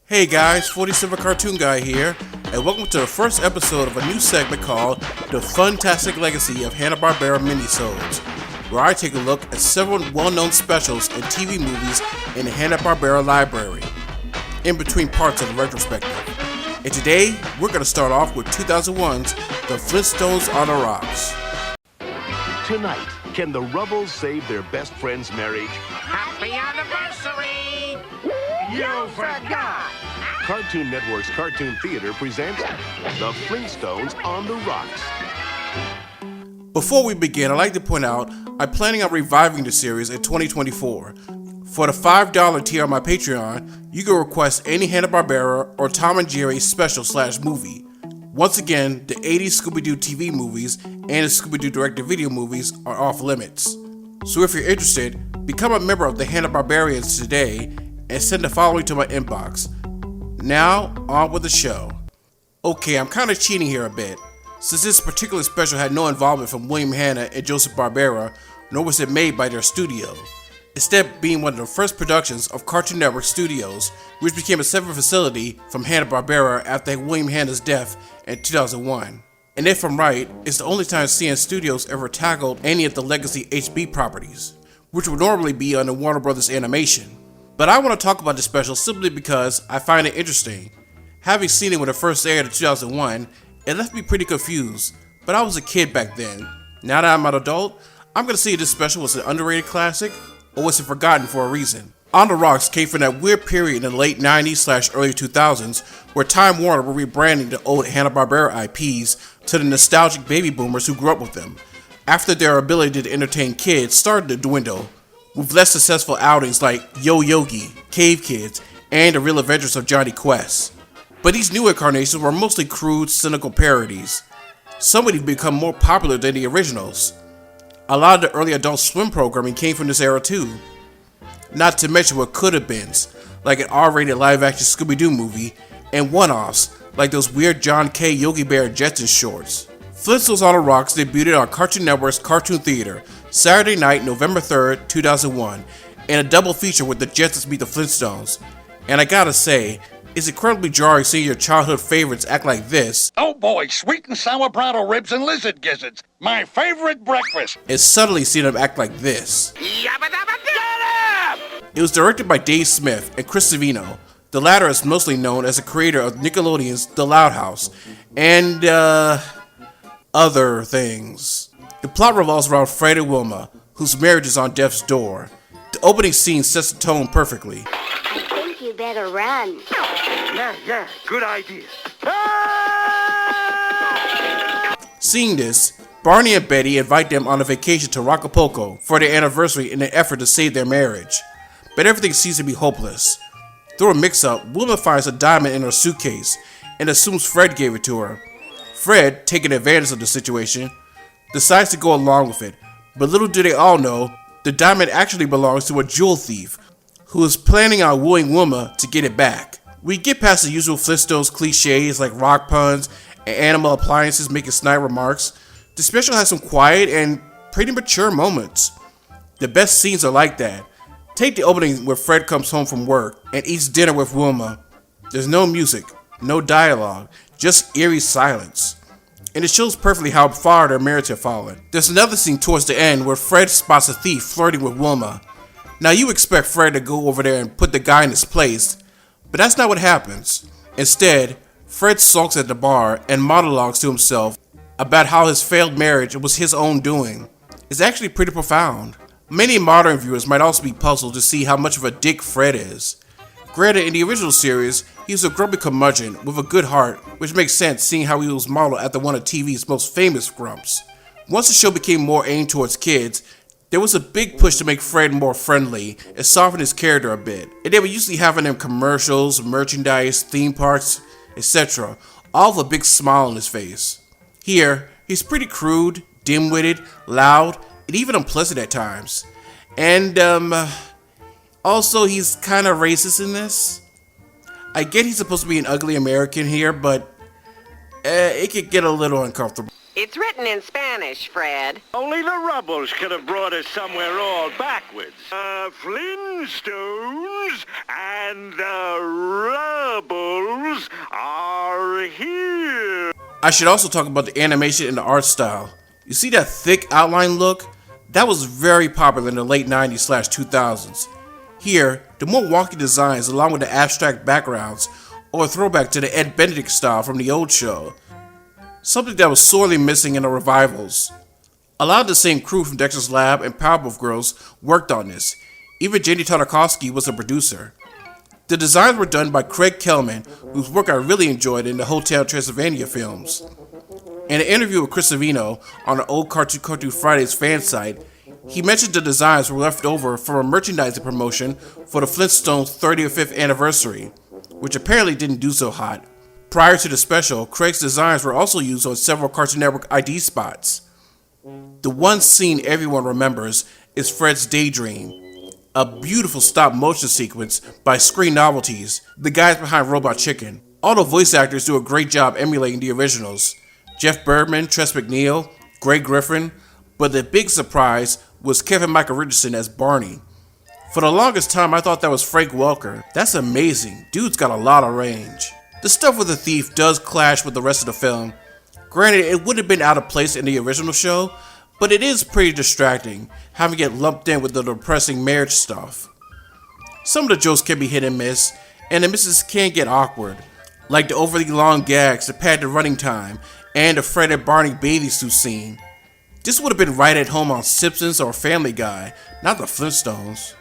Hey guys, 47 Cartoon Guy here, and welcome to the first episode of a new segment called The Funtastic Legacy of Hanna-Barbera Minisodes, where I take a look at several well-known specials and TV movies in the Hanna-Barbera library, in between parts of the retrospective. And today, we're going to start off with 2001's The Flintstones on the Rocks. Tonight, can the Rubbles save their best friend's marriage? Happy anniversary! You forgot! Cartoon Network's Cartoon Theater presents The Flintstones on the Rocks. Before we begin, I'd like to point out I'm planning on reviving the series in 2024. For the $5 tier on my Patreon, you can request any Hanna-Barbera or Tom and Jerry special/movie. Once again, the 80s Scooby-Doo TV movies and the Scooby-Doo direct-to-video movies are off limits. So if you're interested, become a member of the Hanna-Barbarians today and send the following to my inbox. Now, on with the show. Okay, I'm kind of cheating here a bit, since this particular special had no involvement from William Hanna and Joseph Barbera, nor was it made by their studio. Instead being one of the first productions of Cartoon Network Studios, which became a separate facility from Hanna-Barbera after William Hanna's death in 2001. And if I'm right, it's the only time CN Studios ever tackled any of the legacy HB properties, which would normally be under Warner Brothers Animation. But I want to talk about this special simply because I find it interesting. Having seen it when it first aired in 2001, it left me pretty confused, but I was a kid back then. Now that I'm an adult, I'm going to see if this special was an underrated classic, or was it forgotten for a reason. On the Rocks came from that weird period in the late 90s/early 2000s where Time Warner were rebranding the old Hanna-Barbera IPs to the nostalgic baby boomers who grew up with them, after their ability to entertain kids started to dwindle, with less successful outings like Yogi, Cave Kids, and The Real Adventures of Johnny Quest. But these new incarnations were mostly crude, cynical parodies. Some would even become more popular than the originals. A lot of the early Adult Swim programming came from this era too. Not to mention what could have been, like an R-rated live-action Scooby-Doo movie, and one-offs, like those weird John K. Yogi Bear Jetsons shorts. Flintstones on the Rocks debuted on Cartoon Network's Cartoon Theater, Saturday night, November 3rd, 2001, in a double feature with the Jetsons meet the Flintstones. And I gotta say, it's incredibly jarring seeing your childhood favorites act like this. Oh boy, sweet and sour brattle ribs and lizard gizzards, my favorite breakfast. And suddenly seeing them act like this. Yabba dabba get him! It was directed by Dave Smith and Chris Savino. The latter is mostly known as the creator of Nickelodeon's The Loud House, and other things. The plot revolves around Fred and Wilma, whose marriage is on death's door. The opening scene sets the tone perfectly. I think you better run. Yeah, good idea. Seeing this, Barney and Betty invite them on a vacation to Acapulco for their anniversary in an effort to save their marriage. But everything seems to be hopeless. Through a mix-up, Wilma finds a diamond in her suitcase and assumes Fred gave it to her. Fred, taking advantage of the situation, decides to go along with it, but little do they all know, the diamond actually belongs to a jewel thief, who is planning on wooing Wilma to get it back. We get past the usual Flintstones cliches like rock puns and animal appliances making snide remarks. The special has some quiet and pretty mature moments. The best scenes are like that. Take the opening where Fred comes home from work and eats dinner with Wilma. There's no music, no dialogue, just eerie silence. And it shows perfectly how far their marriage had fallen. There's another scene towards the end where Fred spots a thief flirting with Wilma. Now you expect Fred to go over there and put the guy in his place, but that's not what happens. Instead, Fred sulks at the bar and monologues to himself about how his failed marriage was his own doing. It's actually pretty profound. Many modern viewers might also be puzzled to see how much of a dick Fred is. Granted, in the original series, he was a grumpy curmudgeon with a good heart, which makes sense seeing how he was modeled after one of TV's most famous grumps. Once the show became more aimed towards kids, there was a big push to make Fred more friendly and soften his character a bit. And they were usually having him commercials, merchandise, theme parks, etc., all with a big smile on his face. Here, he's pretty crude, dim-witted, loud, and even unpleasant at times. And, also, he's kind of racist in this. I get he's supposed to be an ugly American here, but it could get a little uncomfortable. It's written in Spanish, Fred. Only the Rubbles could have brought us somewhere all backwards. Flintstones and the Rubbles are here. I should also talk about the animation and the art style. You see that thick outline look? That was very popular in the late 90s/2000s. Here, the more wonky designs along with the abstract backgrounds or a throwback to the Ed Benedict style from the old show. Something that was sorely missing in the revivals. A lot of the same crew from Dexter's Lab and Powerpuff Girls worked on this. Even Jenny Tartakovsky was a producer. The designs were done by Craig Kellman, whose work I really enjoyed in the Hotel Transylvania films. In an interview with Chris Savino on the old Cartoon Fridays fan site, he mentioned the designs were left over from a merchandising promotion for the Flintstones' 35th anniversary, which apparently didn't do so hot. Prior to the special, Craig's designs were also used on several Cartoon Network ID spots. The one scene everyone remembers is Fred's Daydream, a beautiful stop-motion sequence by Screen Novelties, the guys behind Robot Chicken. All the voice actors do a great job emulating the originals. Jeff Bergman, Tress MacNeille, Greg Griffin, but the big surprise was Kevin Michael Richardson as Barney. For the longest time, I thought that was Frank Welker. That's amazing. Dude's got a lot of range. The stuff with the thief does clash with the rest of the film. Granted, it would have been out of place in the original show, but it is pretty distracting, having it lumped in with the depressing marriage stuff. Some of the jokes can be hit and miss, and the misses can get awkward, like the overly long gags that pad the running time, and the Fred and Barney bathing suit scene. This would have been right at home on Simpsons or Family Guy, not the Flintstones.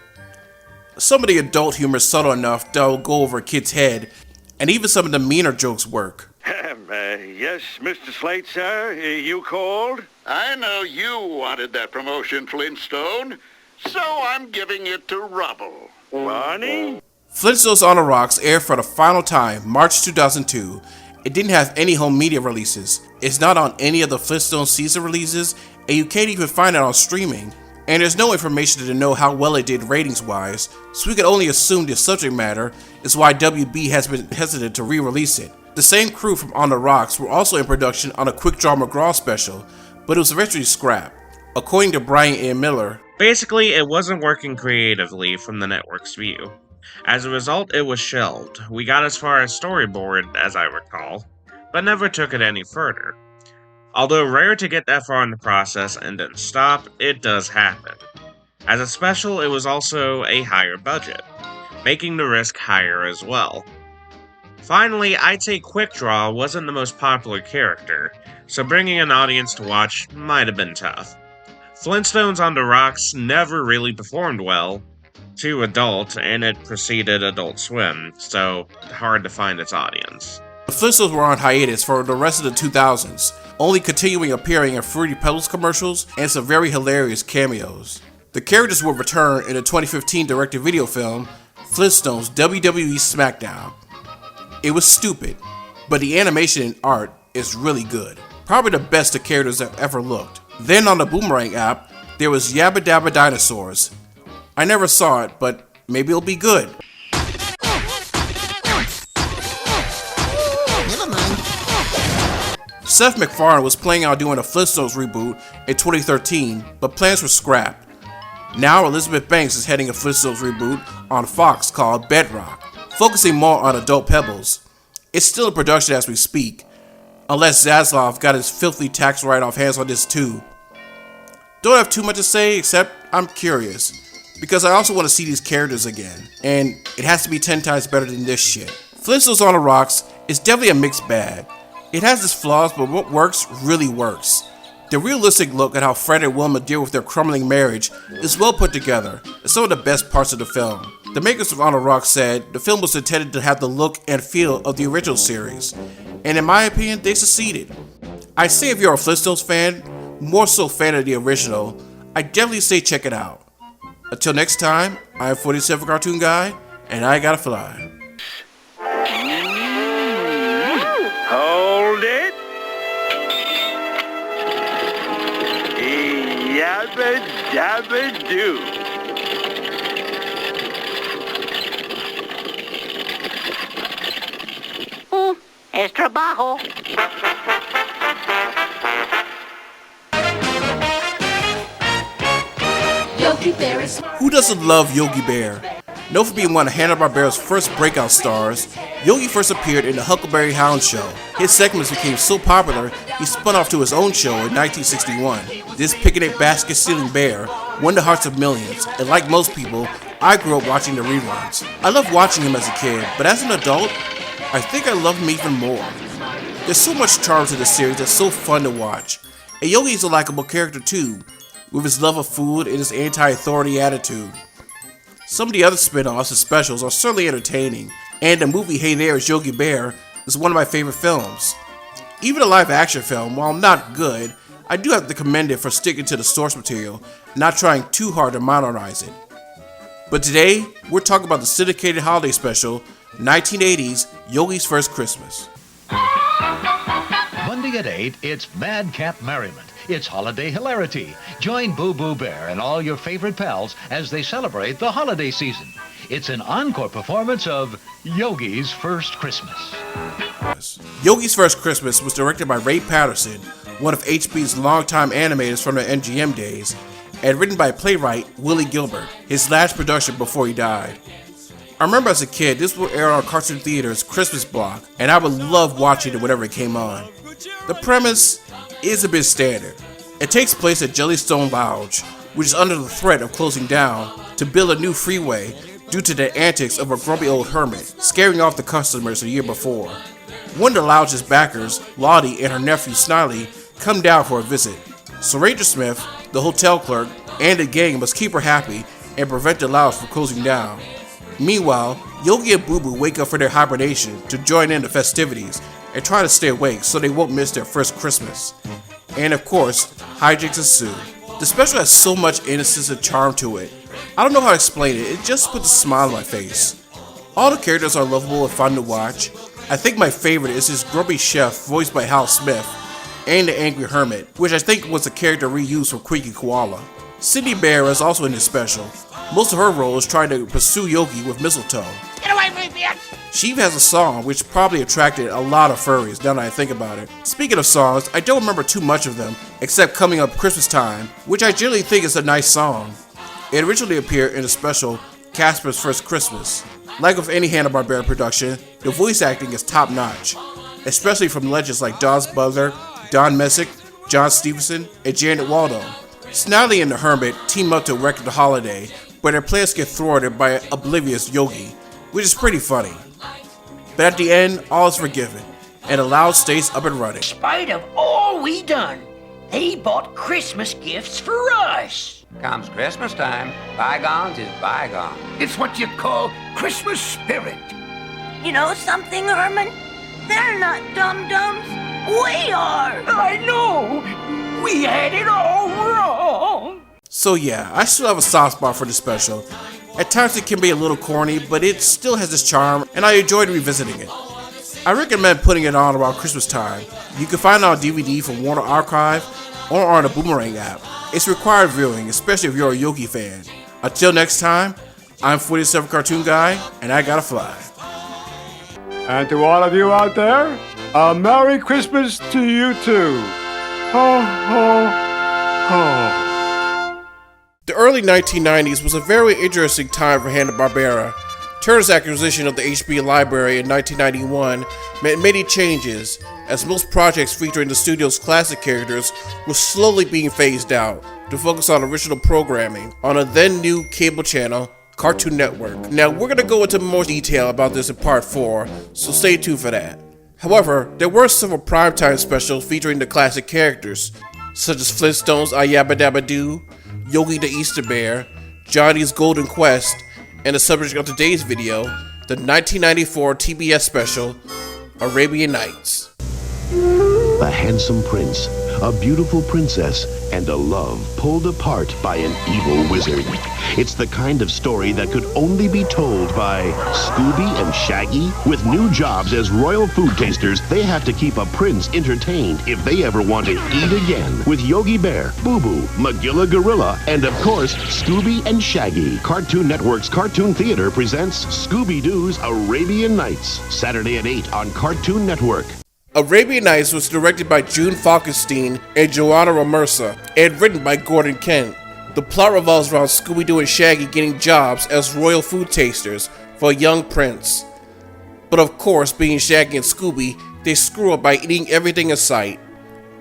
Some of the adult humor is subtle enough that will go over a kid's head, and even some of the meaner jokes work. Yes, Mr. Slate, sir, you called? I know you wanted that promotion, Flintstone, so I'm giving it to Rubble. Barney? Flintstones on the Rocks aired for the final time, March 2002. It didn't have any home media releases. It's not on any of the Flintstones season releases, and you can't even find it on streaming. And there's no information to know how well it did ratings-wise, so we can only assume the subject matter is why WB has been hesitant to re-release it. The same crew from On the Rocks were also in production on a Quick Draw McGraw special, but it was eventually scrapped. According to Brian M. Miller, basically, it wasn't working creatively from the network's view. As a result, it was shelved. We got as far as storyboard, as I recall, but never took it any further. Although rare to get that far in the process and then stop, it does happen. As a special, it was also a higher budget, making the risk higher as well. Finally, I'd say Quick Draw wasn't the most popular character, so bringing an audience to watch might have been tough. Flintstones on the Rocks never really performed well, too adult, and it preceded Adult Swim, so hard to find its audience. the Flintstones were on hiatus for the rest of the 2000s, only continuing appearing in Fruity Pebbles commercials and some very hilarious cameos. The characters would return in the 2015 direct-to-video film, Flintstones WWE SmackDown. It was stupid, but the animation and art is really good. Probably the best the characters have ever looked. Then on the Boomerang app, there was Yabba Dabba Dinosaurs. I never saw it, but maybe it'll be good. Seth MacFarlane was planning on doing a Flintstones reboot in 2013, but plans were scrapped. Now Elizabeth Banks is heading a Flintstones reboot on Fox called Bedrock, focusing more on adult Pebbles. It's still in production as we speak, unless Zaslav got his filthy tax write-off hands on this too. Don't have too much to say except I'm curious, because I also want to see these characters again, and it has to be 10 times better than this shit. Flintstones on the Rocks is definitely a mixed bag. It has its flaws, but what works really works. The realistic look at how Fred and Wilma deal with their crumbling marriage is well put together, and some of the best parts of the film. The makers of On the Rocks said the film was intended to have the look and feel of the original series, and in my opinion, they succeeded. I say if you're a Flintstones fan, more so fan of the original, I definitely say check it out. Until next time, I'm 47 Cartoon Guy, and I gotta fly. Hold it. Yabba dabba doo. Es trabajo. Who doesn't love Yogi Bear? Known for being one of Hanna-Barbera's first breakout stars, Yogi first appeared in the Huckleberry Hound show. His segments became so popular, he spun off to his own show in 1961. This picnic basket-stealing bear won the hearts of millions, and like most people, I grew up watching the reruns. I loved watching him as a kid, but as an adult, I think I love him even more. There's so much charm to the series that's so fun to watch. And Yogi is a likable character too, with his love of food and his anti-authority attitude. Some of the other spin-offs and specials are certainly entertaining, and the movie Hey There's Yogi Bear is one of my favorite films. Even the live-action film, while not good, I do have to commend it for sticking to the source material, not trying too hard to modernize it. But today, we're talking about the syndicated holiday special, 1980's Yogi's First Christmas. Monday at 8, it's Madcap Merriment. It's holiday hilarity. Join Boo Boo Bear and all your favorite pals as they celebrate the holiday season. It's an encore performance of Yogi's First Christmas. Yogi's First Christmas was directed by Ray Patterson, one of HB's longtime animators from the MGM days, and written by playwright Willie Gilbert, his last production before he died. I remember as a kid, this would air on Cartoon Theater's Christmas block, and I would love watching it whenever it came on. The premise is a bit standard. It takes place at Jellystone Lounge, which is under the threat of closing down to build a new freeway due to the antics of a grumpy old hermit, scaring off the customers the year before. One of the lounge's backers, Lottie and her nephew Sniley, come down for a visit. So Ranger Smith, the hotel clerk, and the gang must keep her happy and prevent the lounge from closing down. Meanwhile, Yogi and Boo Boo wake up for their hibernation to join in the festivities and try to stay awake so they won't miss their first Christmas. And of course, hijinks ensue. The special has so much innocence and charm to it. I don't know how to explain it, it just puts a smile on my face. All the characters are lovable and fun to watch. I think my favorite is his grumpy chef voiced by Hal Smith, and the angry hermit, which I think was a character reused from Creaky Koala. Cindy Bear is also in this special. Most of her role is trying to pursue Yogi with mistletoe. Get away from me, bitch! She even has a song which probably attracted a lot of furries now that I think about it. Speaking of songs, I don't remember too much of them, except Coming Up Christmas Time, which I generally think is a nice song. It originally appeared in the special Casper's First Christmas. Like with any Hanna-Barbera production, the voice acting is top notch, especially from legends like Don Butler, Don Messick, John Stevenson, and Janet Waldo. Sniley and the Hermit team up to wreck the holiday, but their plans get thwarted by an oblivious Yogi, which is pretty funny. But at the end, all is forgiven, and the lounge stays up and running. In spite of all we done, they bought Christmas gifts for us. Comes Christmas time, bygones is bygones. It's what you call Christmas spirit. You know something, Herman? They're not dum-dums. We are. I know. We had it all wrong. So yeah, I still have a soft spot for this special. At times it can be a little corny, but it still has its charm, and I enjoyed revisiting it. I recommend putting it on around Christmas time. You can find it on DVD from Warner Archive or on the Boomerang app. It's required viewing, especially if you're a Yogi fan. Until next time, I'm 47 Cartoon Guy, and I gotta fly. And to all of you out there, a Merry Christmas to you too. Ho, ho, ho. The early 1990s was a very interesting time for Hanna-Barbera. Turner's acquisition of the HB library in 1991 meant many changes, as most projects featuring the studio's classic characters were slowly being phased out to focus on original programming on a then new cable channel, Cartoon Network. Now, we're going to go into more detail about this in part 4, so stay tuned for that. However, there were several primetime specials featuring the classic characters, such as Flintstones' Ayabba-Dabba-Doo, Yogi the Easter Bear, Johnny's Golden Quest, and the subject of today's video, the 1994 TBS special, Arabian Nights. A handsome prince, a beautiful princess, and a love pulled apart by an evil wizard. It's the kind of story that could only be told by Scooby and Shaggy. With new jobs as royal food tasters, they have to keep a prince entertained if they ever want to eat again. With Yogi Bear, Boo Boo, Magilla Gorilla, and of course, Scooby and Shaggy. Cartoon Network's Cartoon Theater presents Scooby-Doo's Arabian Nights, Saturday at 8 on Cartoon Network. Arabian Nights was directed by June Falkenstein and Joanna Ramirza, and written by Gordon Kent. The plot revolves around Scooby-Doo and Shaggy getting jobs as royal food tasters for a young prince. But of course, being Shaggy and Scooby, they screw up by eating everything in sight.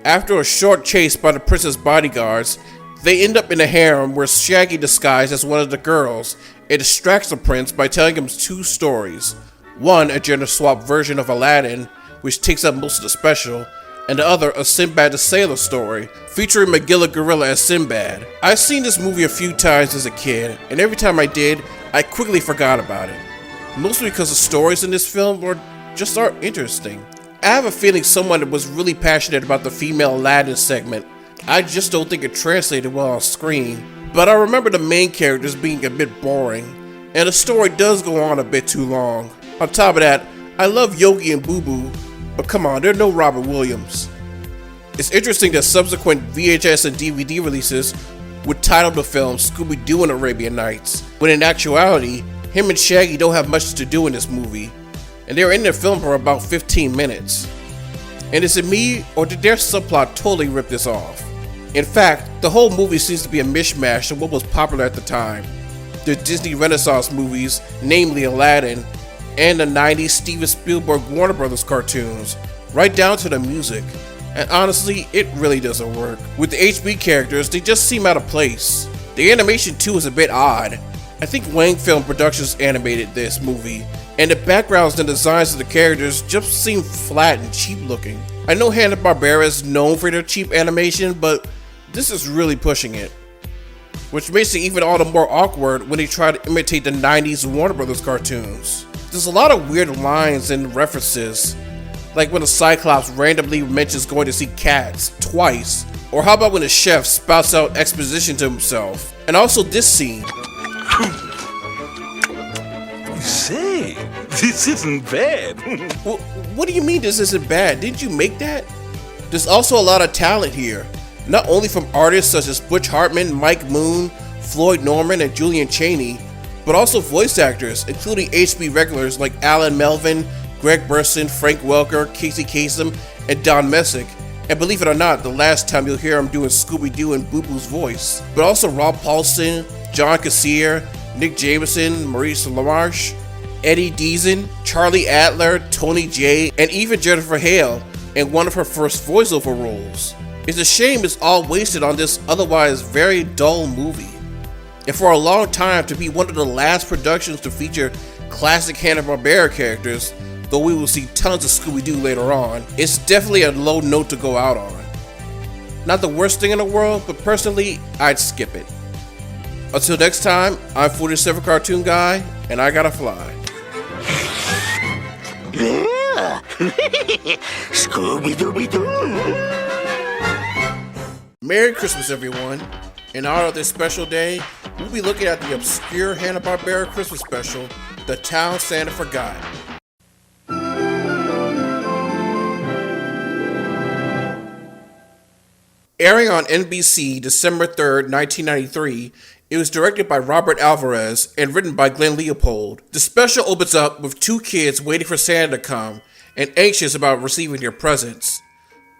After a short chase by the prince's bodyguards, they end up in a harem where Shaggy, disguised as one of the girls, and distracts the prince by telling him two stories. One, a gender swap version of Aladdin, which takes up most of the special, and the other, a Sinbad the Sailor story, featuring Magilla Gorilla as Sinbad. I've seen this movie a few times as a kid, and every time I did, I quickly forgot about it. Mostly because the stories in this film aren't interesting. I have a feeling someone was really passionate about the female Aladdin segment. I just don't think it translated well on screen. But I remember the main characters being a bit boring, and the story does go on a bit too long. On top of that, I love Yogi and Boo Boo, but come on, they're no Robert Williams. It's interesting that subsequent VHS and DVD releases would title the film Scooby-Doo and Arabian Nights, when in actuality, him and Shaggy don't have much to do in this movie, and they're in the film for about 15 minutes. And is it me, or did their subplot totally rip this off? In fact, the whole movie seems to be a mishmash of what was popular at the time. The Disney Renaissance movies, namely Aladdin, and the 90s Steven Spielberg Warner Brothers cartoons, right down to the music. And honestly, it really doesn't work. With the HB characters, they just seem out of place. The animation too is a bit odd. I think Wang Film Productions animated this movie, and the backgrounds and designs of the characters just seem flat and cheap looking. I know Hanna-Barbera is known for their cheap animation, but this is really pushing it. Which makes it even all the more awkward when they try to imitate the 90s Warner Brothers cartoons. There's a lot of weird lines and references, like when the Cyclops randomly mentions going to see cats twice, or how about when the chef spouts out exposition to himself. And also this scene. Say, this isn't bad. What do you mean this isn't bad? Didn't you make that? There's also a lot of talent here, not only from artists such as Butch Hartman, Mike Moon, Floyd Norman, and Julian Chaney, but also voice actors, including HB regulars like Alan Melvin, Greg Burson, Frank Welker, Casey Kasem, and Don Messick. And believe it or not, the last time you'll hear him doing Scooby-Doo and Boo Boo's voice. But also Rob Paulson, John Cassier, Nick Jameson, Maurice LaMarche, Eddie Deason, Charlie Adler, Tony Jay, and even Jennifer Hale in one of her first voiceover roles. It's a shame it's all wasted on this otherwise very dull movie. And for a long time to be one of the last productions to feature classic Hanna-Barbera characters, though we will see tons of Scooby-Doo later on, it's definitely a low note to go out on. Not the worst thing in the world, but personally, I'd skip it. Until next time, I'm 47 Cartoon Guy, and I gotta fly. Scooby-Dooby-Doo! Merry Christmas, everyone. In honor of this special day, we'll be looking at the obscure Hanna-Barbera Christmas special, The Town Santa Forgot. Airing on NBC December 3rd, 1993, it was directed by Robert Alvarez and written by Glenn Leopold. The special opens up with two kids waiting for Santa to come and anxious about receiving their presents.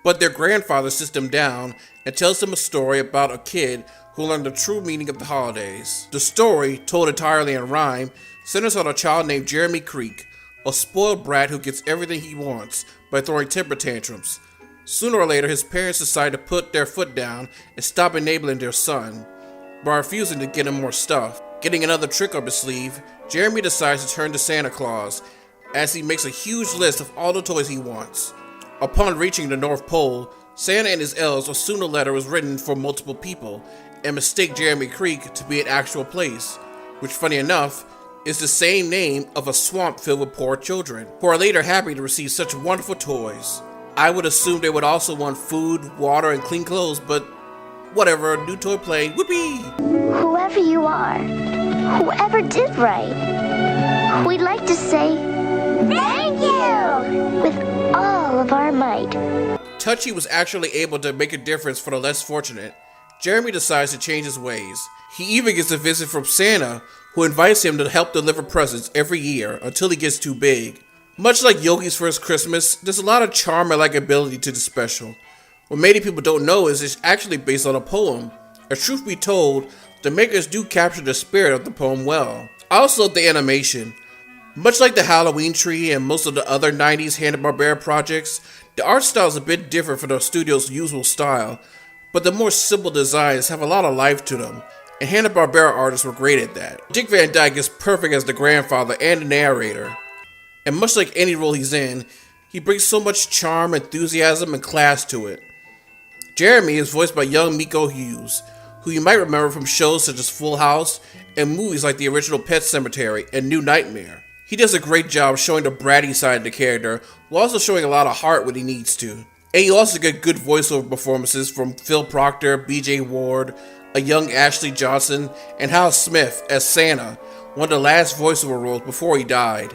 But their grandfather sits them down and tells them a story about a kid who learned the true meaning of the holidays. The story, told entirely in rhyme, centers on a child named Jeremy Creek, a spoiled brat who gets everything he wants by throwing temper tantrums. Sooner or later, his parents decide to put their foot down and stop enabling their son. By refusing to get him more stuff, getting another trick up his sleeve, Jeremy decides to turn to Santa Claus as he makes a huge list of all the toys he wants. Upon reaching the North Pole, Santa and his elves assume the letter was written for multiple people and mistake Jeremy Creek to be an actual place, which, funny enough, is the same name of a swamp filled with poor children, who are later happy to receive such wonderful toys. I would assume they would also want food, water, and clean clothes, but whatever, new toy plane, whoopee! Whoever you are, whoever did right, we'd like to say thank you with all of our might. Touchy was actually able to make a difference for the less fortunate. Jeremy decides to change his ways. He even gets a visit from Santa, who invites him to help deliver presents every year until he gets too big. Much like Yogi's First Christmas, there's a lot of charm and likability to the special. What many people don't know is it's actually based on a poem, and truth be told, the makers do capture the spirit of the poem well. I also love the animation. Much like the Halloween tree and most of the other 90s Hanna-Barbera projects, the art style is a bit different from the studio's usual style, but the more simple designs have a lot of life to them, and Hanna-Barbera artists were great at that. Dick Van Dyke is perfect as the grandfather and the narrator, and much like any role he's in, he brings so much charm, enthusiasm, and class to it. Jeremy is voiced by young Miko Hughes, who you might remember from shows such as Full House and movies like the original Pet Sematary and New Nightmare. He does a great job showing the bratty side of the character, while also showing a lot of heart when he needs to. And you also get good voiceover performances from Phil Proctor, BJ Ward, a young Ashley Johnson, and Hal Smith as Santa, one of the last voiceover roles before he died.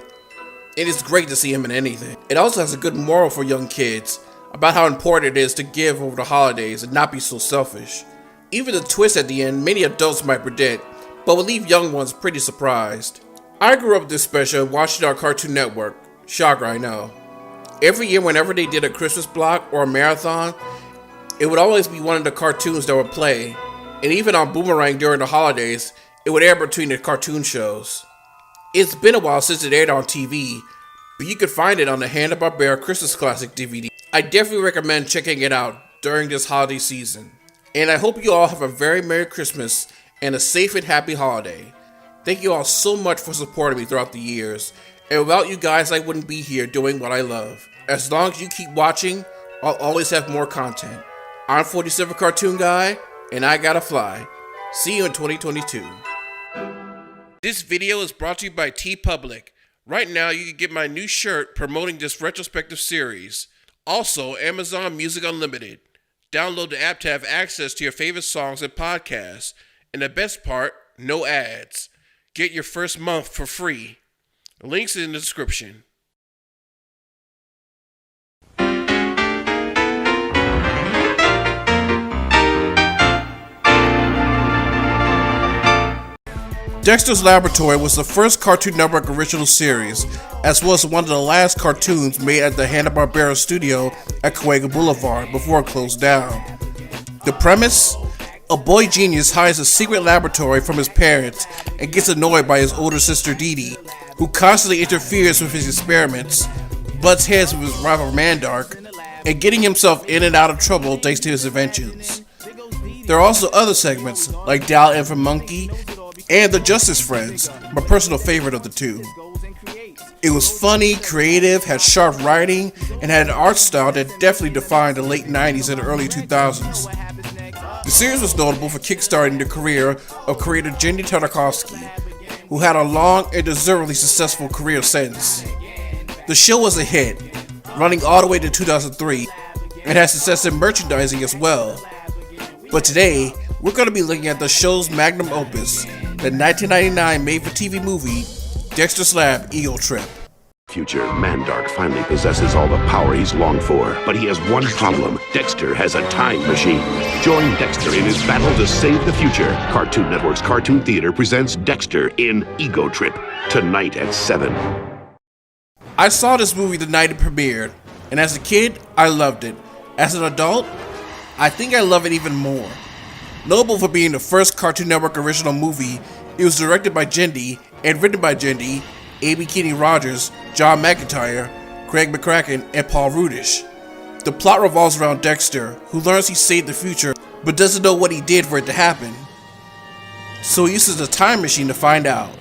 It is great to see him in anything. It also has a good moral for young kids, about how important it is to give over the holidays and not be so selfish. Even the twist at the end, many adults might predict, but will leave young ones pretty surprised. I grew up with this special and watched it on Cartoon Network. Shocker, I know. Every year whenever they did a Christmas block or a marathon, it would always be one of the cartoons that would play, and even on Boomerang during the holidays, it would air between the cartoon shows. It's been a while since it aired on TV, but you can find it on the Hanna-Barbera Christmas Classic DVD. I definitely recommend checking it out during this holiday season. And I hope you all have a very Merry Christmas and a safe and happy holiday. Thank you all so much for supporting me throughout the years, and without you guys I wouldn't be here doing what I love. As long as you keep watching, I'll always have more content. I'm 47 Cartoon Guy, and I gotta fly. See you in 2022. This video is brought to you by TeePublic. Right now you can get my new shirt promoting this retrospective series. Also, Amazon Music Unlimited. Download the app to have access to your favorite songs and podcasts. And the best part, no ads. Get your first month for free. Links in the description. Dexter's Laboratory was the first Cartoon Network original series, as well as one of the last cartoons made at the Hanna-Barbera studio at Cahuenga Boulevard before it closed down. The premise? A boy genius hires a secret laboratory from his parents and gets annoyed by his older sister Dee Dee, who constantly interferes with his experiments, butts heads with his rival Mandark, and getting himself in and out of trouble thanks to his inventions. There are also other segments, like Dal and Monkey, and The Justice Friends, my personal favorite of the two. It was funny, creative, had sharp writing, and had an art style that definitely defined the late 90s and early 2000s. The series was notable for kickstarting the career of creator Jenny Tartakovsky, who had a long and deservedly successful career since. The show was a hit, running all the way to 2003, and had success in merchandising as well. But today, we're going to be looking at the show's magnum opus, the 1999 made-for-TV movie, Dexter's Lab Ego Trip. Future, Mandark finally possesses all the power he's longed for, but he has one problem. Dexter has a time machine. Join Dexter in his battle to save the future. Cartoon Network's Cartoon Theater presents Dexter in Ego Trip, tonight at 7. I saw this movie the night it premiered, and as a kid, I loved it. As an adult, I think I love it even more. Notable for being the first Cartoon Network original movie, it was directed by Jendy and written by Jendy, A.B. Kenny Rogers, John McIntyre, Craig McCracken, and Paul Rudish. The plot revolves around Dexter, who learns he saved the future, but doesn't know what he did for it to happen. So he uses a time machine to find out.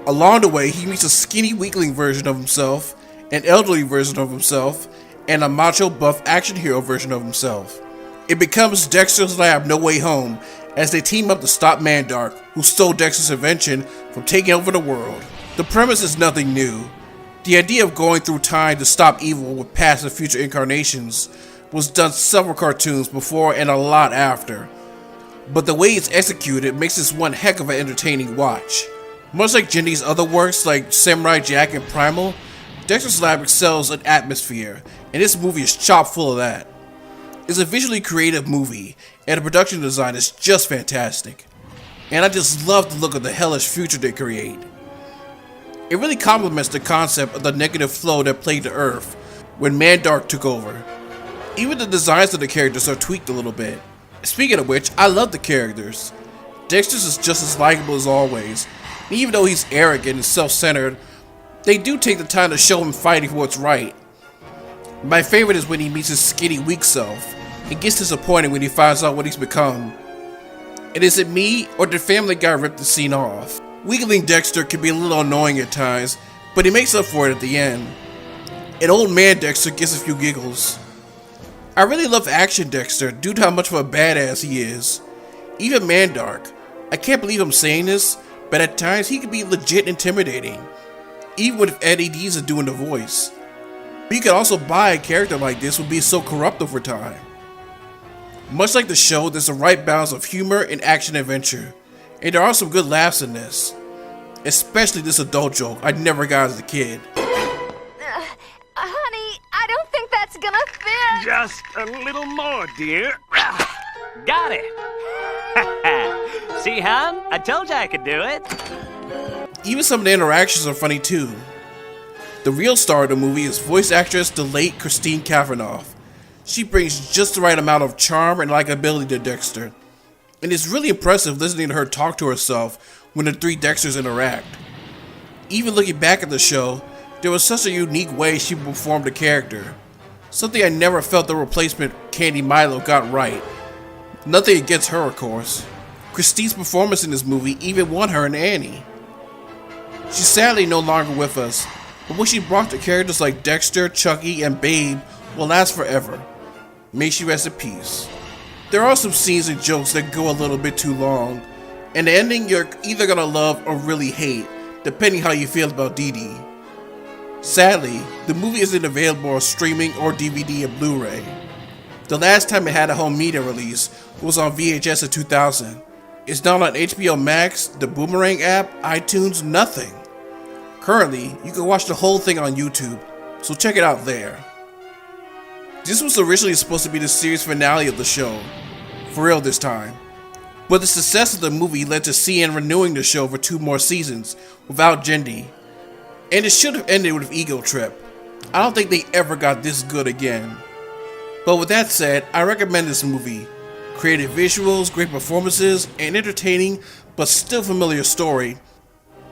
Along the way, he meets a skinny weakling version of himself, an elderly version of himself, and a macho buff action hero version of himself. It becomes Dexter's Lab No Way Home as they team up to stop Mandark, who stole Dexter's invention, from taking over the world. The premise is nothing new. The idea of going through time to stop evil with past and future incarnations was done several cartoons before and a lot after. But the way it's executed makes this one heck of an entertaining watch. Much like Jenny's other works like Samurai Jack and Primal, Dexter's Lab excels in atmosphere, and this movie is chock full of that. It's a visually creative movie, and the production design is just fantastic. And I just love the look of the hellish future they create. It really complements the concept of the negative flow that plagued the Earth when Mandark took over. Even the designs of the characters are tweaked a little bit. Speaking of which, I love the characters. Dexter's is just as likable as always. Even though he's arrogant and self-centered, they do take the time to show him fighting for what's right. My favorite is when he meets his skinny, weak self. It gets disappointing when he finds out what he's become. And is it me, or did Family Guy rip the scene off? Weakling Dexter can be a little annoying at times, but he makes up for it at the end. And old man Dexter gets a few giggles. I really love Action Dexter due to how much of a badass he is. Even Mandark. I can't believe I'm saying this, but at times he can be legit intimidating. Even with Eddie Deezer doing the voice. But you could also buy a character like this would be so corrupt over time. Much like the show, there's a right balance of humor and action-adventure. And there are some good laughs in this. Especially this adult joke I never got as a kid. Honey, I don't think that's gonna fit. Just a little more, dear. Got it. See, hon? I told you I could do it. Even some of the interactions are funny too. The real star of the movie is voice actress the late Christine Cavanaugh. She brings just the right amount of charm and likability to Dexter. And it's really impressive listening to her talk to herself when the three Dexters interact. Even looking back at the show, there was such a unique way she performed the character. Something I never felt the replacement Candy Milo got right. Nothing against her, of course. Christine's performance in this movie even won her an Annie. She's sadly no longer with us, but what she brought to characters like Dexter, Chucky, and Babe will last forever. May she rest in peace. There are some scenes and jokes that go a little bit too long, and the ending you're either gonna love or really hate, depending how you feel about Dee Dee. Sadly, the movie isn't available on streaming or DVD and Blu-ray. The last time it had a home media release was on VHS in 2000. It's not on HBO Max, the Boomerang app, iTunes, nothing. Currently, you can watch the whole thing on YouTube, so check it out there. This was originally supposed to be the series finale of the show, for real this time. But the success of the movie led to CN renewing the show for 2 more seasons without Jindy. And it should have ended with Ego Trip. I don't think they ever got this good again. But with that said, I recommend this movie. Creative visuals, great performances, and entertaining but still familiar story.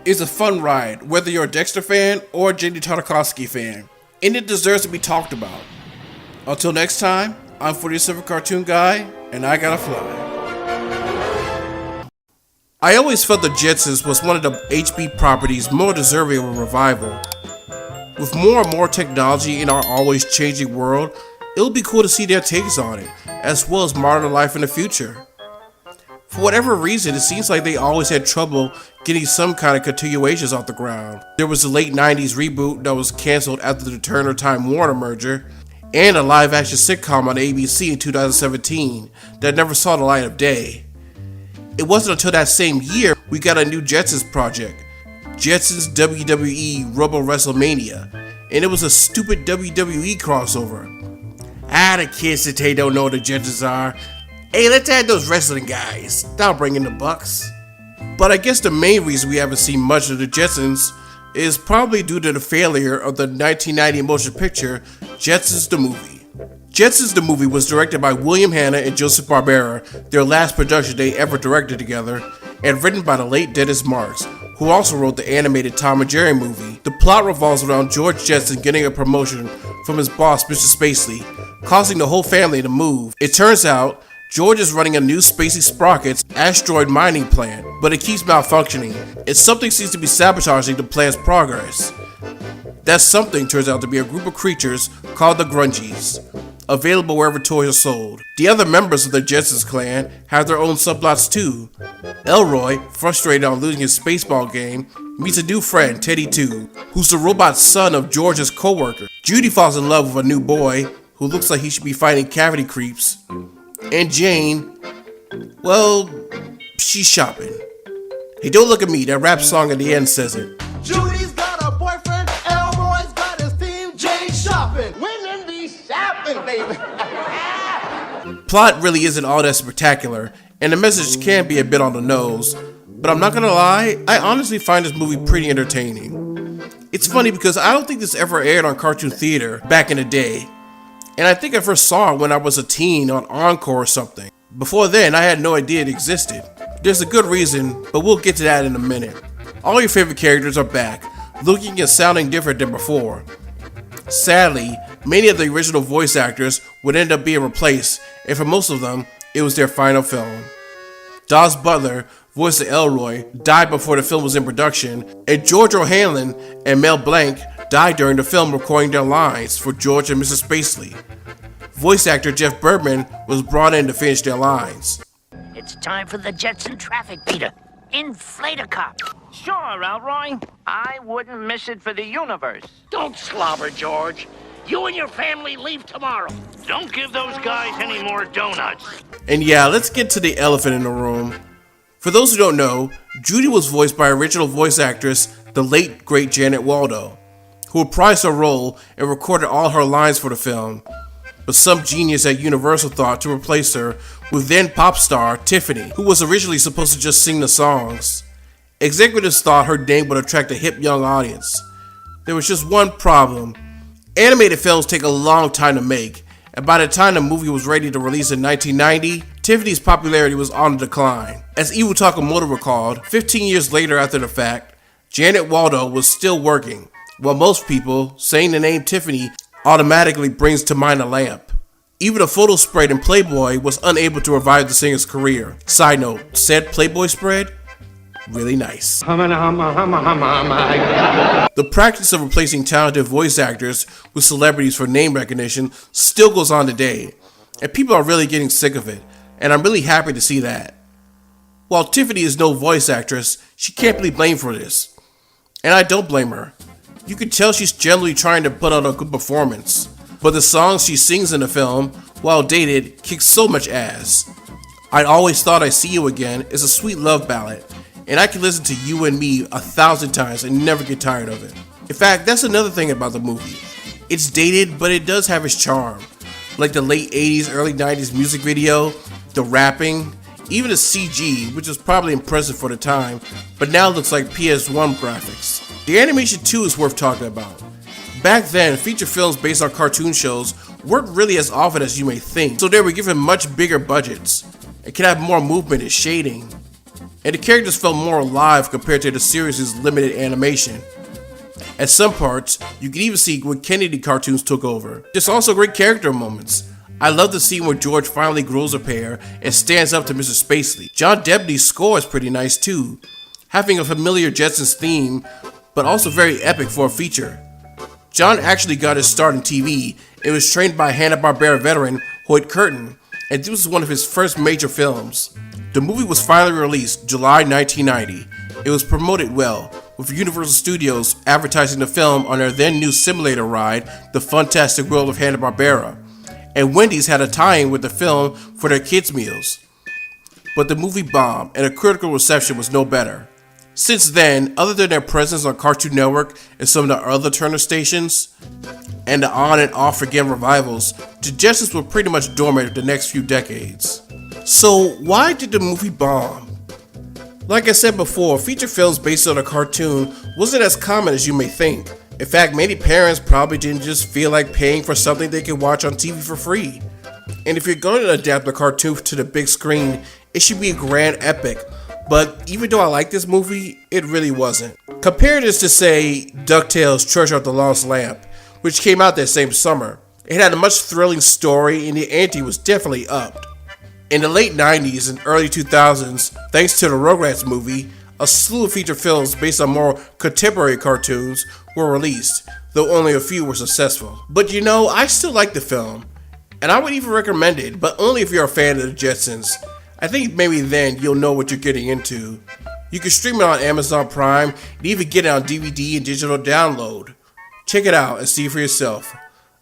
It's a fun ride, whether you're a Dexter fan or a Jindy Tartakovsky fan. And it deserves to be talked about. Until next time, I'm 47 Cartoon Guy, and I gotta fly. I always felt the Jetsons was one of the HB properties more deserving of a revival. With more and more technology in our always changing world, it'll be cool to see their takes on it, as well as modern life in the future. For whatever reason, it seems like they always had trouble getting some kind of continuations off the ground. There was the late 90s reboot that was cancelled after the Turner Time Warner merger, and a live-action sitcom on ABC in 2017 that never saw the light of day. It wasn't until that same year we got a new Jetsons project, Jetsons WWE Robo WrestleMania, and it was a stupid WWE crossover. The kids today don't know what the Jetsons are. Hey, let's add those wrestling guys. That'll bring in the bucks. But I guess the main reason we haven't seen much of the Jetsons is probably due to the failure of the 1990 motion picture Jetsons the Movie. Jetsons the Movie was directed by William Hanna and Joseph Barbera, their last production they ever directed together, and written by the late Dennis Marks, who also wrote the animated Tom and Jerry movie. The plot revolves around George Jetson getting a promotion from his boss, Mr. Spacely, causing the whole family to move. It turns out, George is running a new Spacey Sprockets asteroid mining plant, but it keeps malfunctioning, and something seems to be sabotaging the plant's progress. That something turns out to be a group of creatures called the Grungies, available wherever toys are sold. The other members of the Jetsons clan have their own subplots too. Elroy, frustrated on losing his spaceball game, meets a new friend, Teddy 2, who's the robot son of George's co-worker. Judy falls in love with a new boy, who looks like he should be fighting cavity creeps. And Jane, well, she's shopping. Hey, don't look at me, that rap song at the end says it. Judy's got a boyfriend, Elroy's got his team, Jane's shopping. Women be shopping, baby. Plot really isn't all that spectacular, and the message can be a bit on the nose, but I'm not gonna lie, I honestly find this movie pretty entertaining. It's funny because I don't think this ever aired on Cartoon Theater back in the day, and I think I first saw it when I was a teen on Encore or something. Before then, I had no idea it existed. There's a good reason, but we'll get to that in a minute. All your favorite characters are back, looking and sounding different than before. Sadly, many of the original voice actors would end up being replaced, and for most of them, it was their final film. Dawes Butler, voice of Elroy, died before the film was in production, and George O'Hanlon and Mel Blanc died during the film recording their lines for George and Mrs. Spacely. Voice actor Jeff Bergman was brought in to finish their lines. It's time for the Jetson traffic beater. Inflate a cop. Sure, Elroy. I wouldn't miss it for the universe. Don't slobber, George. You and your family leave tomorrow. Don't give those guys any more donuts. And yeah, let's get to the elephant in the room. For those who don't know, Judy was voiced by original voice actress, the late great Janet Waldo, who reprised her role and recorded all her lines for the film. But some genius at Universal thought to replace her with then pop star Tiffany, who was originally supposed to just sing the songs. Executives thought her name would attract a hip young audience. There was just one problem. Animated films take a long time to make, and by the time the movie was ready to release in 1990, Tiffany's popularity was on the decline. As Iwu Takamoto recalled, 15 years later after the fact, Janet Waldo was still working, while most people, saying the name Tiffany automatically brings to mind a lamp. Even a photo spread in Playboy was unable to revive the singer's career. Side note, said Playboy spread? Really nice. The practice of replacing talented voice actors with celebrities for name recognition still goes on today, and people are really getting sick of it, and I'm really happy to see that. While Tiffany is no voice actress, she can't be blamed for this. And I don't blame her. You can tell she's generally trying to put on a good performance, but the songs she sings in the film, while dated, kick so much ass. I'd Always Thought I'd See You Again is a sweet love ballad, and I can listen to You and Me 1,000 times and never get tired of it. In fact, that's another thing about the movie. It's dated, but it does have its charm. Like the late 80s, early 90s music video, the rapping, even the CG, which was probably impressive for the time, but now looks like PS1 graphics. The animation too is worth talking about. Back then, feature films based on cartoon shows weren't really as often as you may think, so they were given much bigger budgets, and could have more movement and shading. And the characters felt more alive compared to the series' limited animation. At some parts, you can even see when Kennedy cartoons took over. There's also great character moments. I love the scene where George finally grows a pair and stands up to Mr. Spacely. John Debney's score is pretty nice too, having a familiar Jetsons theme, but also very epic for a feature. John actually got his start in TV and was trained by Hanna-Barbera veteran Hoyt Curtin, and this was one of his first major films. The movie was finally released July 1990. It was promoted well, with Universal Studios advertising the film on their then new simulator ride, The Funtastic World of Hanna-Barbera, and Wendy's had a tie-in with the film for their kids' meals. But the movie bombed, and the critical reception was no better. Since then, other than their presence on Cartoon Network and some of the other Turner stations, and the on and off again revivals, the Jetsons were pretty much dormant the next few decades. So why did the movie bomb? Like I said before, feature films based on a cartoon wasn't as common as you may think. In fact, many parents probably didn't just feel like paying for something they could watch on TV for free. And if you're going to adapt a cartoon to the big screen, it should be a grand epic. But even though I like this movie, it really wasn't. Compare this to, say, DuckTales Treasure of the Lost Lamp, which came out that same summer. It had a much thrilling story and the ante was definitely upped. In the late 90s and early 2000s, thanks to the Rugrats movie, a slew of feature films based on more contemporary cartoons were released, though only a few were successful. But you know, I still like the film, and I would even recommend it, but only if you're a fan of the Jetsons. I think maybe then you'll know what you're getting into. You can stream it on Amazon Prime and even get it on DVD and digital download. Check it out and see for yourself.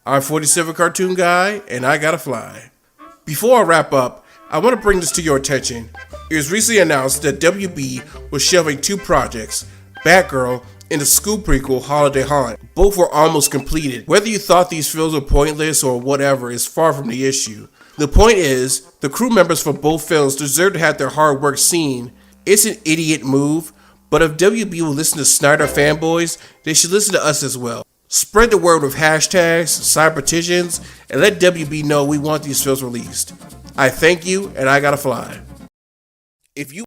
I'm 47 Cartoon Guy, and I gotta fly. Before I wrap up, I want to bring this to your attention. It was recently announced that WB was shelving two projects, Batgirl and the Scoob prequel Holiday Haunt. Both were almost completed. Whether you thought these films were pointless or whatever is far from the issue. The point is, the crew members for both films deserve to have their hard work seen. It's an idiot move, but if WB will listen to Snyder fanboys, they should listen to us as well. Spread the word with hashtags, cybertitions, and let WB know we want these films released. I thank you, and I gotta fly. If you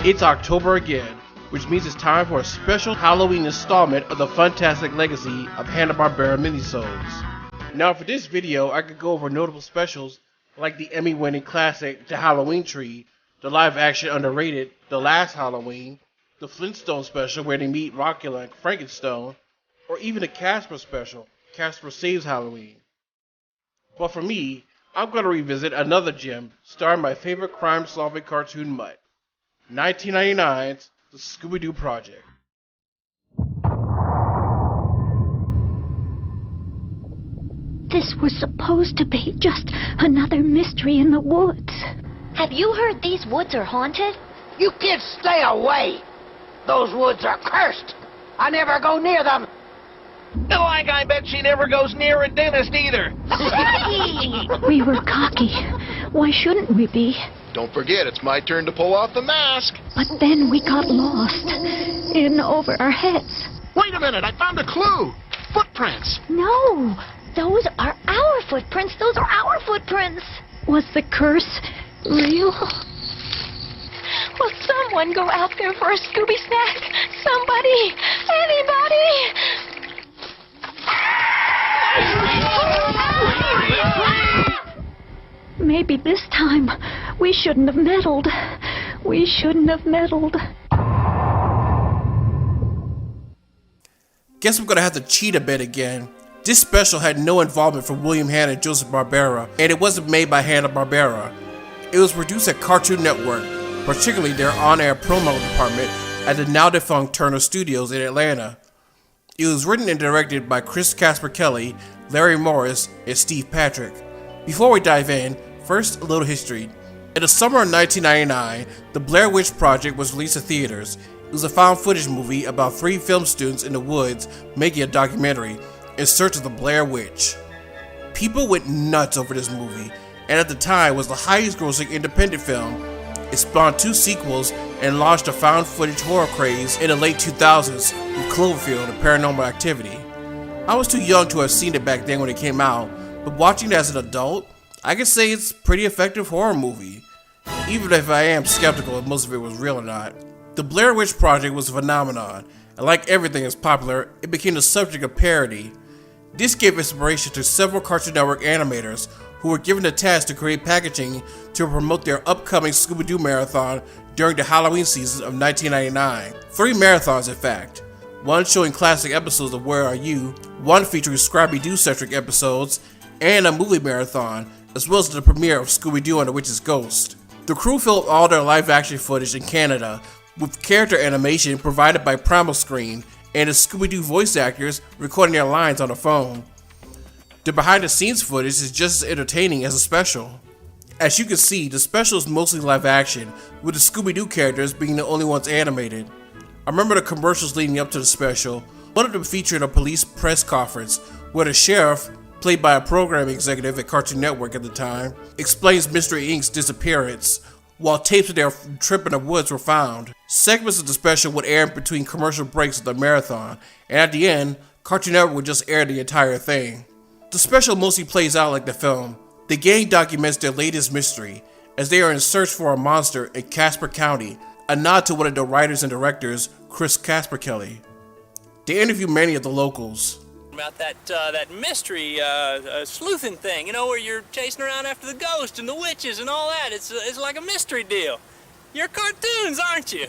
It's October again, which means it's time for a special Halloween installment of the Funtastic legacy of Hanna-Barbera Minisodes. Now for this video, I could go over notable specials like the Emmy-winning classic The Halloween Tree, the live-action underrated The Last Halloween, the Flintstones special where they meet Rockula and Frankenstone, or even the Casper special, Casper Saves Halloween. But for me, I'm going to revisit another gem starring my favorite crime-solving cartoon mutt, 1999's The Scooby-Doo Project. This was supposed to be just another mystery in the woods. Have you heard these woods are haunted? You kids stay away. Those woods are cursed. I never go near them. Like I bet she never goes near a dentist either. We were cocky. Why shouldn't we be? Don't forget, it's my turn to pull off the mask. But then we got lost. In over our heads. Wait a minute, I found a clue. Footprints. No. Those are our footprints. Those are our footprints. Was the curse real? Will someone go out there for a Scooby snack? Somebody! Anybody! Maybe this time we shouldn't have meddled. We shouldn't have meddled. Guess I'm gonna have to cheat a bit again. This special had no involvement from William Hanna and Joseph Barbera, and it wasn't made by Hanna-Barbera. It was produced at Cartoon Network, particularly their on-air promo department at the now-defunct Turner Studios in Atlanta. It was written and directed by Chris Casper Kelly, Larry Morris, and Steve Patrick. Before we dive in, first a little history. In the summer of 1999, The Blair Witch Project was released to theaters. It was a found footage movie about 3 film students in the woods making a documentary in search of the Blair Witch. People went nuts over this movie, and at the time was the highest grossing independent film. It spawned 2 sequels and launched a found footage horror craze in the late 2000s with Cloverfield and Paranormal Activity. I was too young to have seen it back then when it came out, but watching it as an adult, I can say it's a pretty effective horror movie, even if I am skeptical if most of it was real or not. The Blair Witch Project was a phenomenon, and like everything that's popular, it became the subject of parody. This gave inspiration to several Cartoon Network animators who were given the task to create packaging to promote their upcoming Scooby-Doo marathon during the Halloween season of 1999. 3 marathons in fact. One showing classic episodes of Where Are You, one featuring Scooby-Doo-centric episodes, and a movie marathon, as well as the premiere of Scooby-Doo and the Witch's Ghost. The crew filmed all their live-action footage in Canada, with character animation provided by Primal Screen, and the Scooby-Doo voice actors recording their lines on the phone. The behind-the-scenes footage is just as entertaining as the special. As you can see, the special is mostly live-action, with the Scooby-Doo characters being the only ones animated. I remember the commercials leading up to the special. One of them featured a police press conference, where the sheriff, played by a program executive at Cartoon Network at the time, explains Mystery Inc.'s disappearance, while tapes of their trip in the woods were found. Segments of the special would air in between commercial breaks of the marathon, and at the end, Cartoon Network would just air the entire thing. The special mostly plays out like the film. The gang documents their latest mystery, as they are in search for a monster in Casper County, a nod to one of the writers and directors, Chris Casper Kelly. They interview many of the locals. About that mystery sleuthing thing, you know, where you're chasing around after the ghost and the witches and all that. It's like a mystery deal. You're cartoons, aren't you?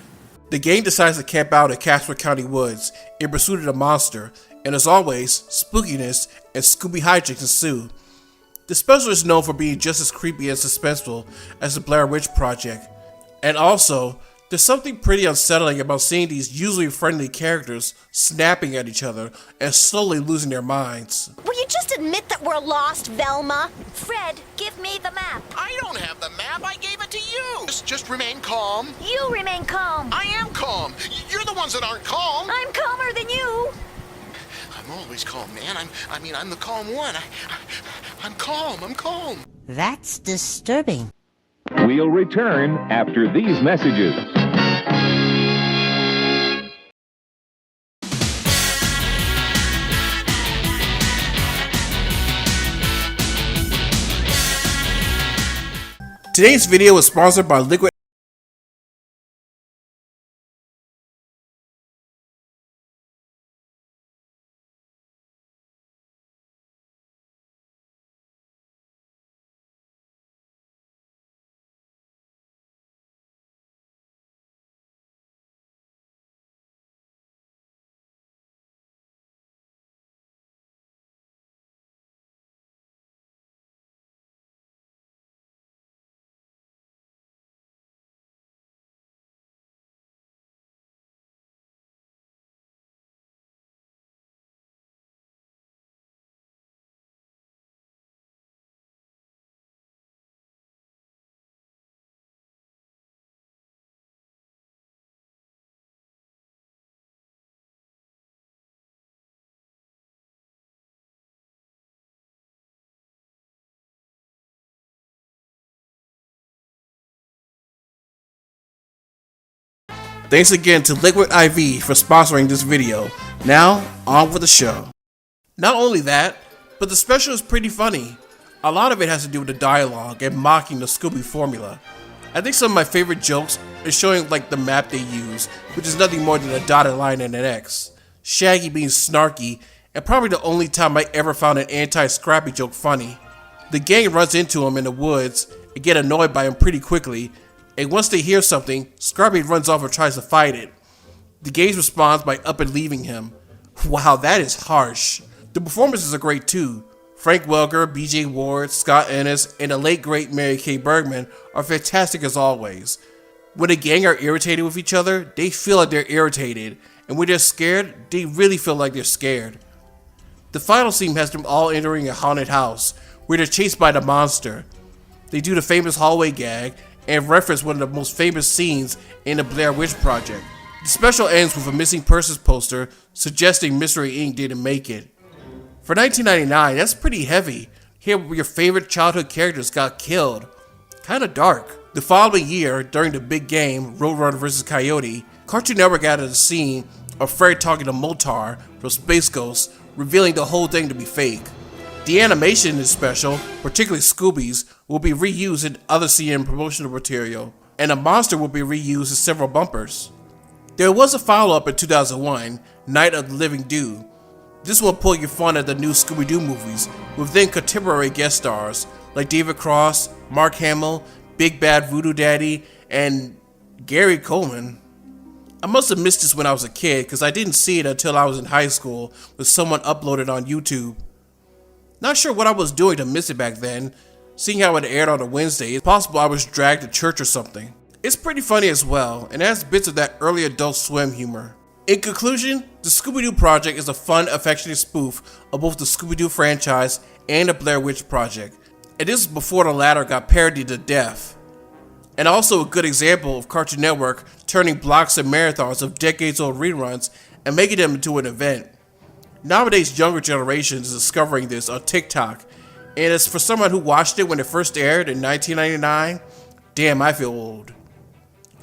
The gang decides to camp out in Casper County woods in pursuit of the monster, and as always, spookiness and Scooby hijinks ensue. The special is known for being just as creepy and suspenseful as the Blair Witch Project, and also, there's something pretty unsettling about seeing these usually friendly characters snapping at each other and slowly losing their minds. Were you just admit that we're lost, Velma. Fred, give me the map. I don't have the map. I gave it to you. Just remain calm. You remain calm. I am calm. You're the ones that aren't calm. I'm calmer than you. I'm always calm, man. I'm the calm one. I'm calm. I'm calm. That's disturbing. We'll return after these messages. Today's video is sponsored by Liquid. Thanks again to Liquid IV for sponsoring this video. Now, on with the show. Not only that, but the special is pretty funny. A lot of it has to do with the dialogue and mocking the Scooby formula. I think some of my favorite jokes are showing like the map they use, which is nothing more than a dotted line and an X. Shaggy being snarky, and probably the only time I ever found an anti-Scrappy joke funny. The gang runs into him in the woods and get annoyed by him pretty quickly, and once they hear something, Scrappy runs off and tries to fight it. The gang responds by up and leaving him. Wow, that is harsh. The performances are great too. Frank Welker, BJ Ward, Scott Ennis, and the late great Mary Kay Bergman are fantastic as always. When the gang are irritated with each other, they feel like they're irritated, and when they're scared, they really feel like they're scared. The final scene has them all entering a haunted house, where they're chased by the monster. They do the famous hallway gag, and reference one of the most famous scenes in the Blair Witch Project. The special ends with a missing persons poster suggesting Mystery Inc. didn't make it. For 1999, that's pretty heavy. Here where your favorite childhood characters got killed. Kinda dark. The following year, during the big game, Roadrunner vs. Coyote, Cartoon Network added a scene of Fred talking to Motar from Space Ghost, revealing the whole thing to be fake. The animation in this special, particularly Scooby's, will be reused in other CN promotional material, and a monster will be reused in several bumpers. There was a follow-up in 2001, Night of the Living Dew. This will pull your fun at the new Scooby-Doo movies, with then contemporary guest stars like David Cross, Mark Hamill, Big Bad Voodoo Daddy, and Gary Coleman. I must have missed this when I was a kid, because I didn't see it until I was in high school, with someone uploaded on YouTube. Not sure what I was doing to miss it back then. Seeing how it aired on a Wednesday, it's possible I was dragged to church or something. It's pretty funny as well, and has bits of that early Adult Swim humor. In conclusion, the Scooby-Doo Project is a fun, affectionate spoof of both the Scooby-Doo franchise and the Blair Witch Project, and this is before the latter got parodied to death. And also a good example of Cartoon Network turning blocks and marathons of decades-old reruns and making them into an event. Nowadays, younger generations is discovering this on TikTok, and as for someone who watched it when it first aired in 1999, damn, I feel old.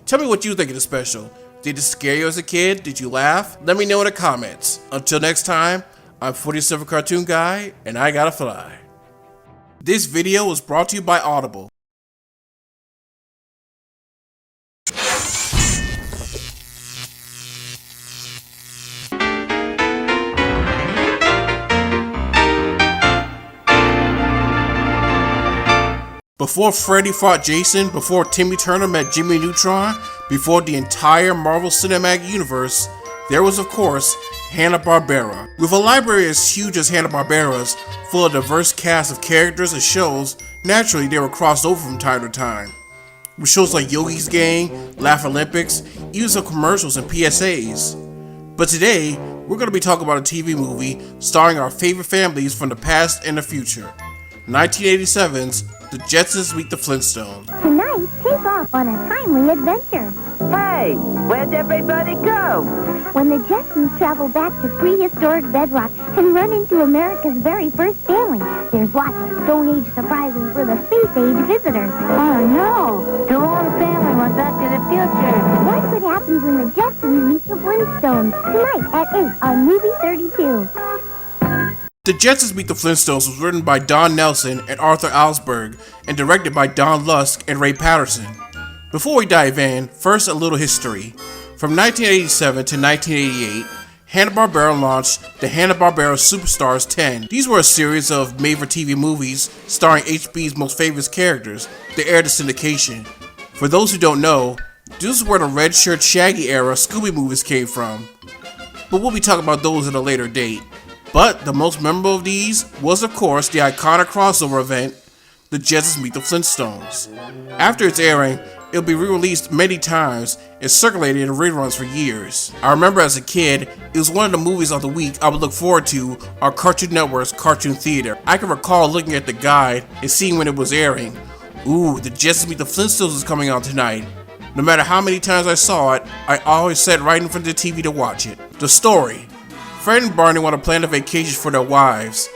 Tell me what you think of the special. Did it scare you as a kid? Did you laugh? Let me know in the comments. Until next time, I'm 47 Cartoon Guy, and I gotta fly. This video was brought to you by Audible. Before Freddy fought Jason, before Timmy Turner met Jimmy Neutron, before the entire Marvel Cinematic Universe, there was of course Hanna-Barbera. With a library as huge as Hanna-Barbera's, full of a diverse cast of characters and shows, naturally they were crossed over from time to time. With shows like Yogi's Gang, Laugh Olympics, even some commercials and PSAs. But today, we're going to be talking about a TV movie starring our favorite families from the past and the future. 1987's The Jetsons Meet the Flintstones. Tonight, take off on a timely adventure. Hey, where'd everybody go? When the Jetsons travel back to prehistoric Bedrock and run into America's very first family, there's lots of Stone Age surprises for the Space Age visitors. Oh no, the wrong family went back to the future. Watch what happens when the Jetsons meet the Flintstones tonight at 8 on Movie 32. The Jetsons Meet the Flintstones was written by Don Nelson and Arthur Alsberg and directed by Don Lusk and Ray Patterson. Before we dive in, first a little history. From 1987 to 1988, Hanna-Barbera launched the Hanna-Barbera Superstars 10. These were a series of made-for-TV movies starring HB's most famous characters that aired to syndication. For those who don't know, this is where the Red Shirt Shaggy era Scooby movies came from. But we'll be talking about those at a later date. But the most memorable of these was, of course, the iconic crossover event, The Jetsons Meet the Flintstones. After its airing, it'll be re-released many times and circulated in reruns for years. I remember as a kid, it was one of the movies of the week I would look forward to on Cartoon Network's Cartoon Theater. I can recall looking at the guide and seeing when it was airing. Ooh, The Jetsons Meet the Flintstones is coming out tonight. No matter how many times I saw it, I always sat right in front of the TV to watch it. The story. Fred and Barney want to plan a vacation for their wives.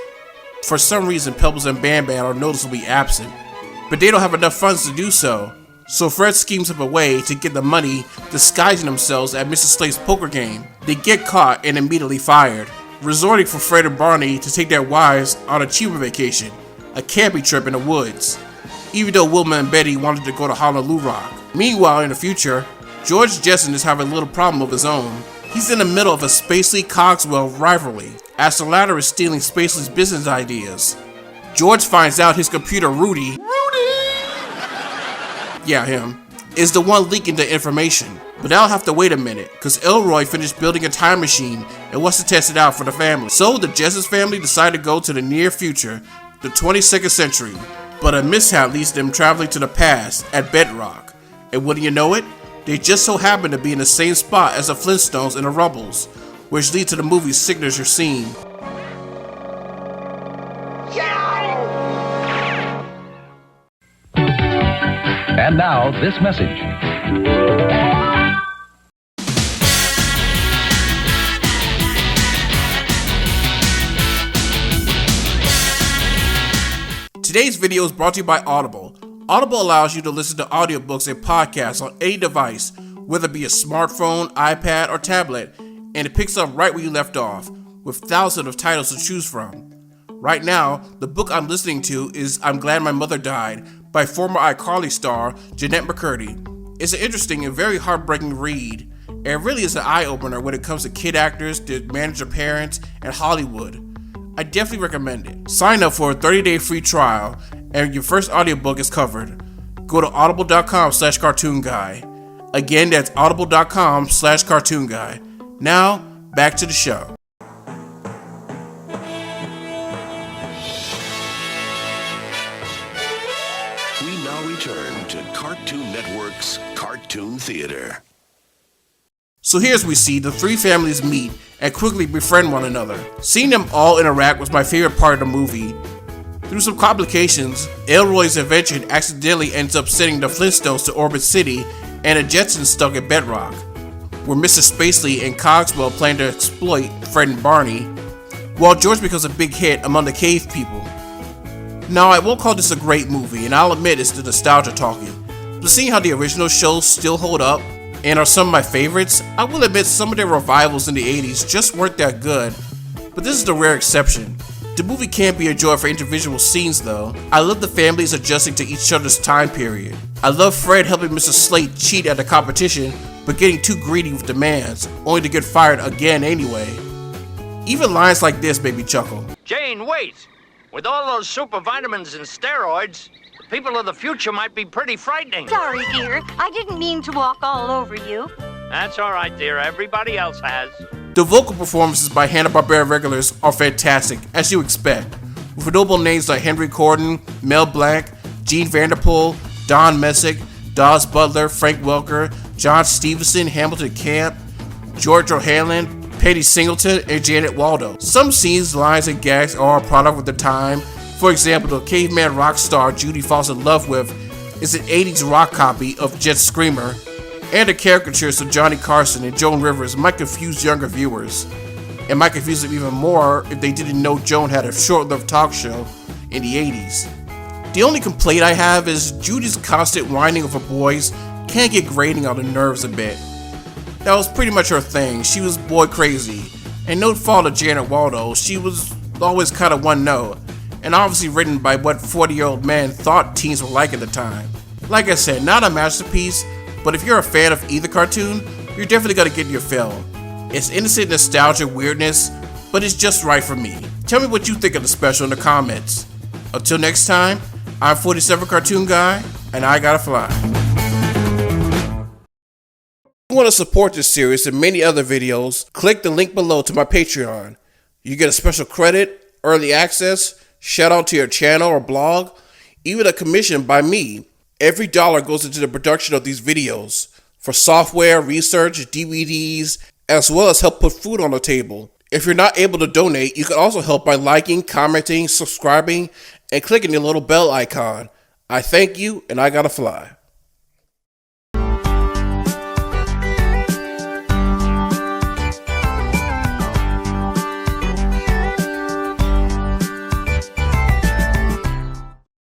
For some reason, Pebbles and Bam Bam are noticeably absent, but they don't have enough funds to do so. So Fred schemes up a way to get the money disguising themselves at Mrs. Slate's poker game. They get caught and immediately fired, resorting for Fred and Barney to take their wives on a cheaper vacation, a camping trip in the woods, even though Wilma and Betty wanted to go to Honolulu Rock. Meanwhile, in the future, George Jetson is having a little problem of his own. He's in the middle of a Spacely-Cogswell rivalry, as the latter is stealing Spacely's business ideas. George finds out his computer Rudy, yeah, him, is the one leaking the information. But I'll have to wait a minute, cause Elroy finished building a time machine and wants to test it out for the family. So the Jetsons family decide to go to the near future, the 22nd century, but a mishap leads them traveling to the past at Bedrock. And wouldn't you know it? They just so happen to be in the same spot as the Flintstones and the Rubbles, which lead to the movie's signature scene. And now, this message. Today's video is brought to you by Audible. Audible allows you to listen to audiobooks and podcasts on any device, whether it be a smartphone, iPad, or tablet, and it picks up right where you left off, with thousands of titles to choose from. Right now, the book I'm listening to is I'm Glad My Mother Died by former iCarly star Jeanette McCurdy. It's an interesting and very heartbreaking read, and it really is an eye-opener when it comes to kid actors that manage their parents and Hollywood. I definitely recommend it. Sign up for a 30-day free trial, and your first audiobook is covered. Go to audible.com/cartoonguy. Again, that's audible.com/cartoonguy. Now, back to the show. We now return to Cartoon Network's Cartoon Theater. So here as we see the three families meet and quickly befriend one another. Seeing them all interact was my favorite part of the movie. Through some complications, Elroy's invention accidentally ends up sending the Flintstones to Orbit City and the Jetsons stuck at Bedrock, where Mr. Spacely and Cogswell plan to exploit Fred and Barney, while George becomes a big hit among the cave people. Now I won't call this a great movie, and I'll admit it's the nostalgia talking, but seeing how the original shows still hold up and are some of my favorites, I will admit some of their revivals in the 80s just weren't that good, but this is the rare exception. The movie can't be enjoyed for individual scenes though. I love the families adjusting to each other's time period. I love Fred helping Mr. Slate cheat at the competition, but getting too greedy with demands, only to get fired again anyway. Even lines like this made me chuckle. Jane, wait! With all those super vitamins and steroids, the people of the future might be pretty frightening. Sorry, dear. I didn't mean to walk all over you. That's all right, dear. Everybody else has. The vocal performances by Hanna-Barbera regulars are fantastic, as you expect, with notable names like Henry Corden, Mel Blanc, Gene Vanderpool, Don Messick, Dawes Butler, Frank Welker, John Stevenson, Hamilton Camp, George O'Hanlon, Penny Singleton, and Janet Waldo. Some scenes, lines, and gags are a product of the time. For example, the caveman rock star Judy falls in love with is an 80s rock copy of Jet Screamer, and the caricatures of Johnny Carson and Joan Rivers might confuse younger viewers. It might confuse them even more if they didn't know Joan had a short-lived talk show in the 80s. The only complaint I have is Judy's constant whining over boys can get grating on the nerves a bit. That was pretty much her thing. She was boy crazy. And no fault of Janet Waldo, she was always kind of one note, and obviously written by what 40-year-old men thought teens were like at the time. Like I said, not a masterpiece, but if you're a fan of either cartoon, you're definitely gonna get your fill. It's innocent nostalgia weirdness, but it's just right for me. Tell me what you think of the special in the comments. Until next time, I'm 47 Cartoon Guy, and I gotta fly. If you want to support this series and many other videos, click the link below to my Patreon. You get a special credit, early access, shout out to your channel or blog, even a commission by me. Every dollar goes into the production of these videos for software, research, DVDs, as well as help put food on the table. If you're not able to donate, you can also help by liking, commenting, subscribing, and clicking the little bell icon. I thank you, and I gotta fly.